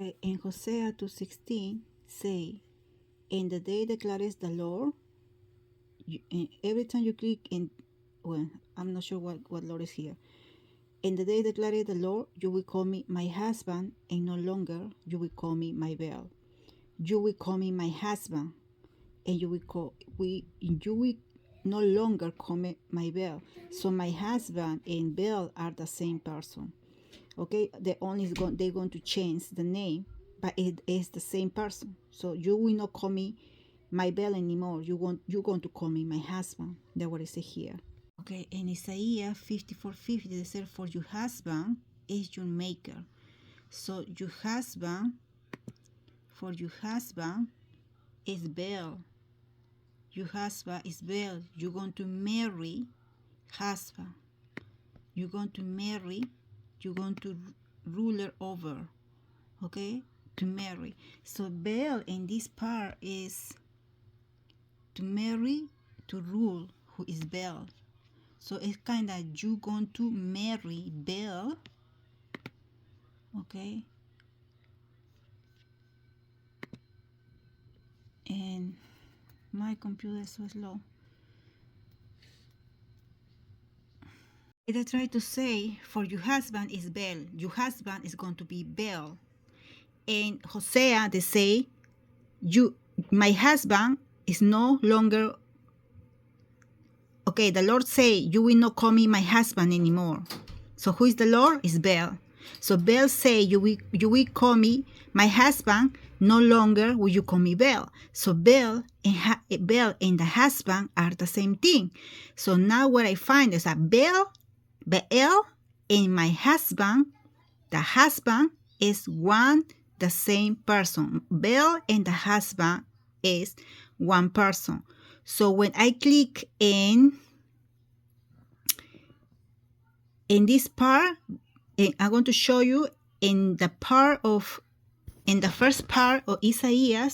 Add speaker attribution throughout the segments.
Speaker 1: In Hosea 2:16 say, "In the day declares the Lord," every time you click in, well, I'm not sure what Lord is here. "In the day declares the Lord, you will call me my husband, and no longer you will call me my Baal. You will call me my husband, and you will no longer call me my Baal." So my husband and Baal are the same person. Okay, they're going to change the name, but it is the same person. So you will not call me my Baal anymore. You're going to call me my husband. That's what it says here. Okay, in Isaiah 54:50 they said, "For your husband is your maker." So your husband is Baal. Your husband is Baal. You're going to marry husband. You're going to marry. You're going to ruler over. Okay, to marry. So Baal in this part is to marry, to rule, who is Baal. So it's kind of you going to marry Baal. Okay, and my computer is so slow. I try to say, for your husband is Baal. Your husband is going to be Baal. And Hosea, they say, my husband is no longer. Okay, the Lord say, "You will not call me my husband anymore." So who is the Lord? Is Baal. So Baal say, "You will call me my husband. No longer will you call me Baal." So Baal and the husband are the same thing. So now what I find is that Baal and my husband, the husband is the same person. Baal and the husband is one person. So when I click in this part, I'm going to show you in the first part of Isaiah,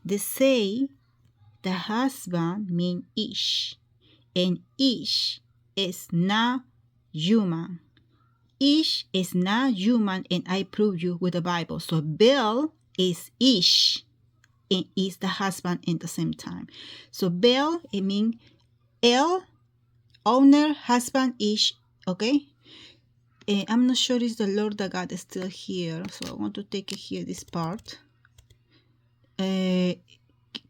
Speaker 1: they say the husband means Ish, and Ish is not human. Ish is not human, and I prove you with the Bible. So Baal is Ish, and is the husband at the same time. So Baal, it means El, owner, husband, Ish, okay? I'm not sure if the Lord the God is still here, so I want to take it here, this part.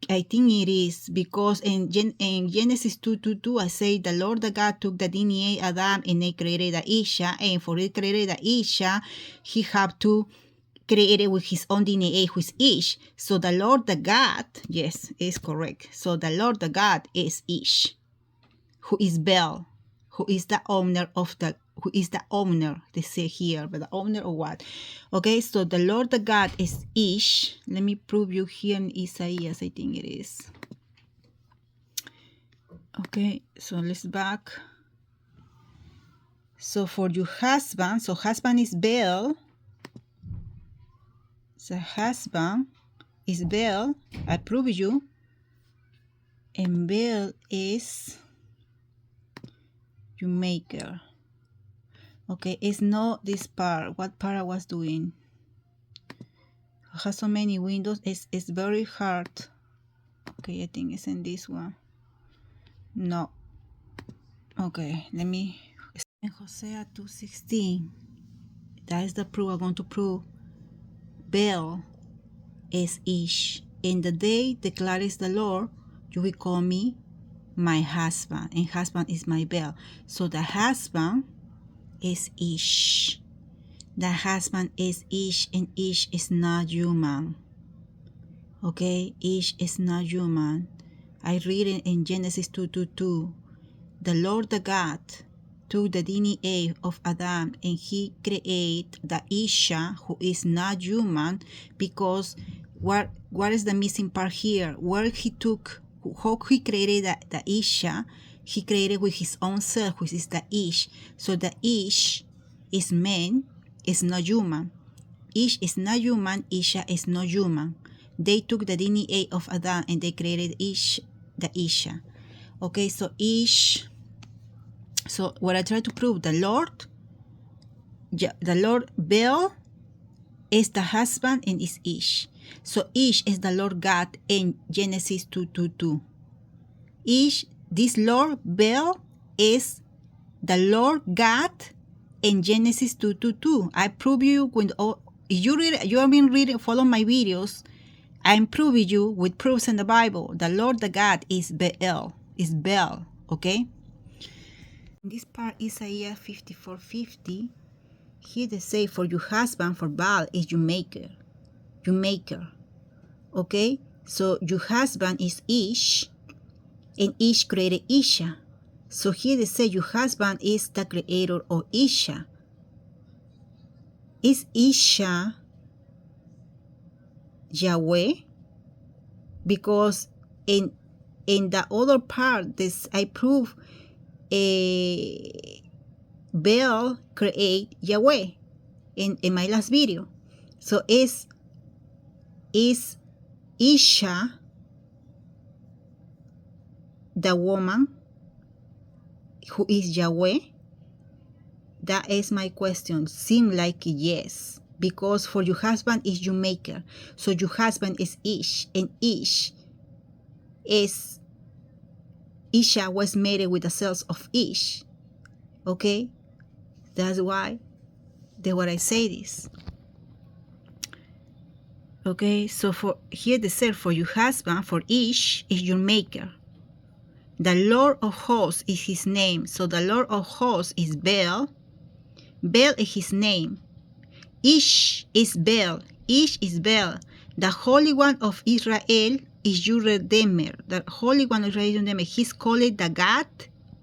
Speaker 1: I think it is, because in Genesis 2:22 I say the Lord the God took the DNA Adam and they created the Isha, and for it created the Isha, he had to create it with his own DNA, which is Ish. So the Lord the God, yes, is correct. So the Lord the God is Ish, who is Baal, who is the owner, they say here, but the owner of what? Okay, so the Lord the God is Ish. Let me prove you here in Isaiah, I think it is. Okay, so let's back. So for your husband, so husband is Baal. So husband is Baal, I prove you. And Baal is your maker. Okay, it's not this part. What part I was doing? It has so many windows. It's very hard. Okay, I think it's in this one. No. Okay, let me. In Hosea 2:16, that is the proof I'm going to prove. Baal is Ish. In the day declares the Lord, you will call me my husband, and husband is my Baal. So the husband is Ish. The husband is Ish, and Ish is not human. Okay, Ish is not human. I read it in Genesis 2:22. The Lord the God took the DNA of Adam and he created the Isha, who is not human, because what is the missing part here? Where he took, how he created the Isha, he created with his own self, which is the Ish. So the Ish is man, is not human. Ish is not human, Isha is not human. They took the DNA of Adam and they created the Isha. Okay, so Ish. So what I try to prove, the Lord Baal is the husband and is Ish. So Ish is the Lord God in Genesis 2:22. Ish, this Lord Baal, is the Lord God in Genesis 2:22. I prove you with all. If you have been reading, follow my videos. I'm proving you with proofs in the Bible. The Lord, the God, is Baal. Is Baal. Okay. This part, Isaiah 54:50. Here they say, for your husband, for Baal, is your maker. Your maker. Okay? So your husband is Ish, and Ish created Isha. So here they say your husband is the creator of Isha. Is Isha Yahweh? Because in the other part, this I prove Baal create Yahweh in my last video. So is Isha the woman who is Yahweh? That is my question. Seem like yes, because for your husband is your maker. So your husband is Ish, and Ish is Isha was made with the cells of Ish. Okay, that's why what I say this. Okay, so for here they said for your husband, for Ish is your maker. The Lord of hosts is his name. So the Lord of hosts is Baal. Baal is his name. Ish is Baal. Ish is Baal. The Holy One of Israel is your Redeemer. The Holy One of Israel is your Redeemer. He's called the God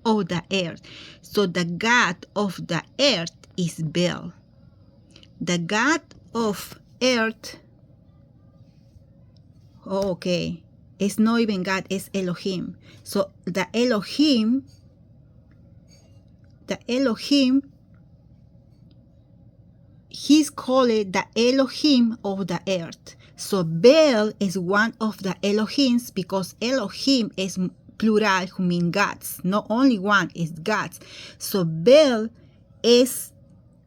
Speaker 1: of the earth. So the God of the earth is Baal. The God of earth, okay, it's not even God, it's Elohim. So the Elohim, he's called the Elohim of the earth. So Baal is one of the Elohims, because Elohim is plural, who means gods. Not only one, is gods. So Baal is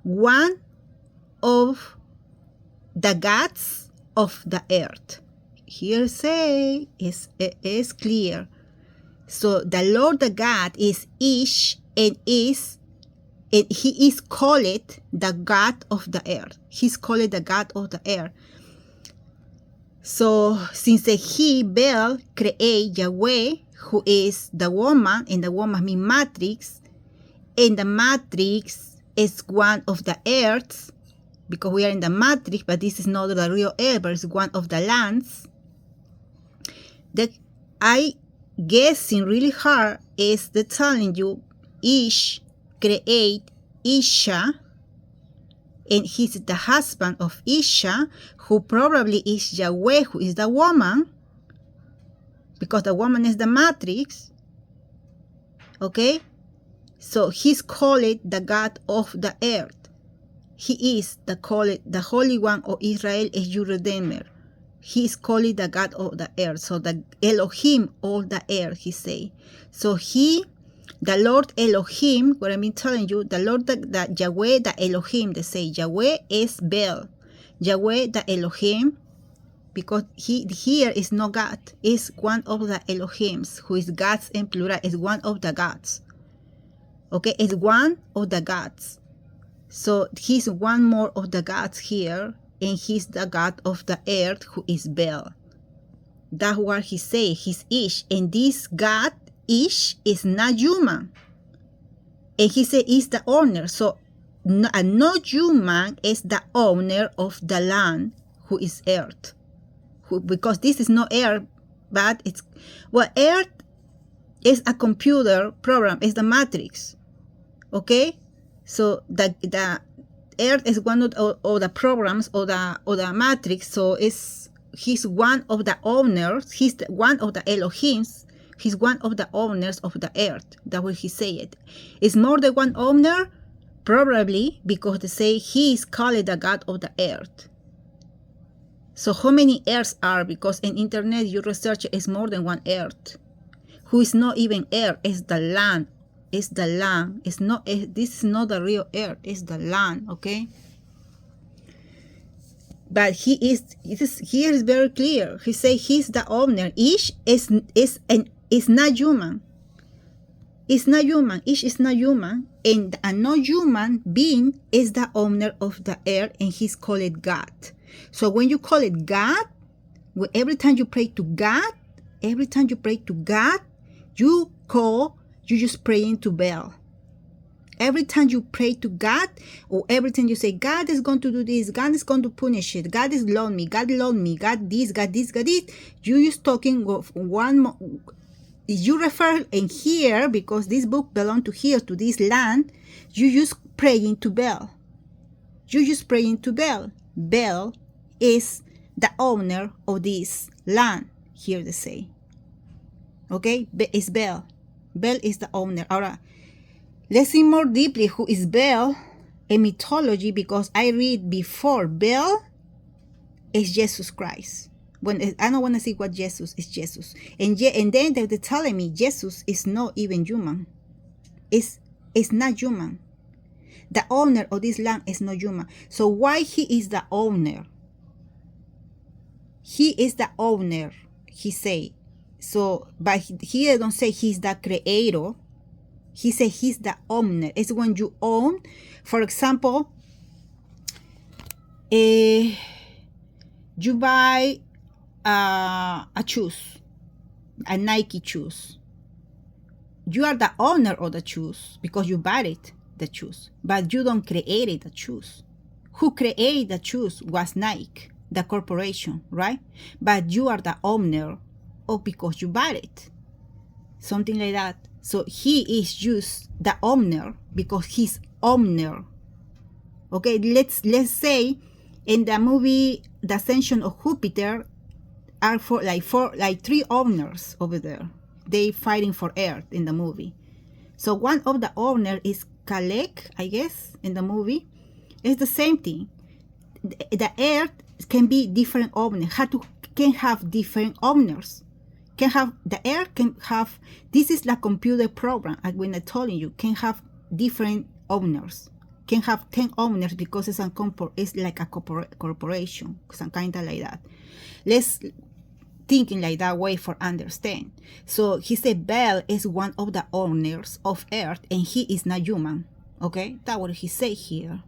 Speaker 1: one of the gods of the earth. Here say is clear. So the Lord the God is Ish, and he is called the God of the earth. He's called the God of the earth. So since he, Baal, create Yahweh, who is the woman, and the woman means matrix, and the matrix is one of the earths, because we are in the matrix, but this is not the real earth, but it's one of the lands. That I guessing really hard is the telling you Ish create Isha, and he's the husband of Isha, who probably is Yahweh, who is the woman, because the woman is the matrix. Okay, so he's called the God of the earth. He is the Holy One of Israel is your Redeemer. He is called the God of the earth. So the Elohim of the earth, he say. So the Lord Elohim, what I've been telling you, the Lord, the Yahweh, the Elohim, they say Yahweh is Baal. Yahweh, the Elohim, because here is no God, is one of the Elohims, who is gods in plural, is one of the gods. Okay, it's one of the gods. So he's one more of the gods here, and he's the God of the earth, who is Baal. That's what he say, he's Ish, and this God, Ish, is not human. And he said is the owner. So a not human is the owner of the land, who is earth. Because this is not earth, but it's, well, earth is a computer program, it's the matrix. Okay? So the earth is one of the programs or the matrix. So he's one of the owners. He's one of the Elohims. He's one of the owners of the earth. That's what he said. Is more than one owner? Probably, because they say he is called the God of the earth. So how many earths are? Because in internet you research is more than one earth. Who is not even earth, is the land. It's the land. It's not. This is not the real earth. It's the land. Okay. But here is very clear. He say he's the owner. Ish is not human. It's not human. Ish is not human. And a non-human being is the owner of the earth, and he's called God. So when you call it God, every time you pray to God, you just praying to Baal. Every time you pray to God, or every time you say, God is going to do this, God is going to punish it, God is love me, God this, God this, you just talking of one. You refer in here, because this book belongs to here, to this land, you just praying to Baal. Baal is the owner of this land, here they say. Okay, it's Baal. Baal is the owner. All right. Let's see more deeply who is Baal in mythology, because I read before. Baal is Jesus Christ. When I don't want to see what Jesus is, Jesus. And then they're telling me Jesus is not even human. It's not human. The owner of this land is not human. So why he is the owner? He is the owner, he say. So, but here don't say he's the creator. He said he's the owner. It's when you own, for example, you buy a shoes, a Nike shoes. You are the owner of the shoes because you bought it, the shoes, but you don't create the shoes. Who created the shoes was Nike, the corporation, right? But you are the owner of because you bought it, something like that. So he is just the owner because he's owner. Okay, let's say in the movie The Ascension of Jupiter are like three owners over there. They fighting for Earth in the movie. So one of the owner is Kalek, I guess, in the movie. It's the same thing. The Earth can be different owners. Can have different owners. The Earth can have, this is the computer program, when I told you, can have different owners. Can have 10 owners because it's like a corporation, some kind of like that. Let's thinking like that way for understand. So he said Baal is one of the owners of Earth, and he is not human. Okay, that's what he say here.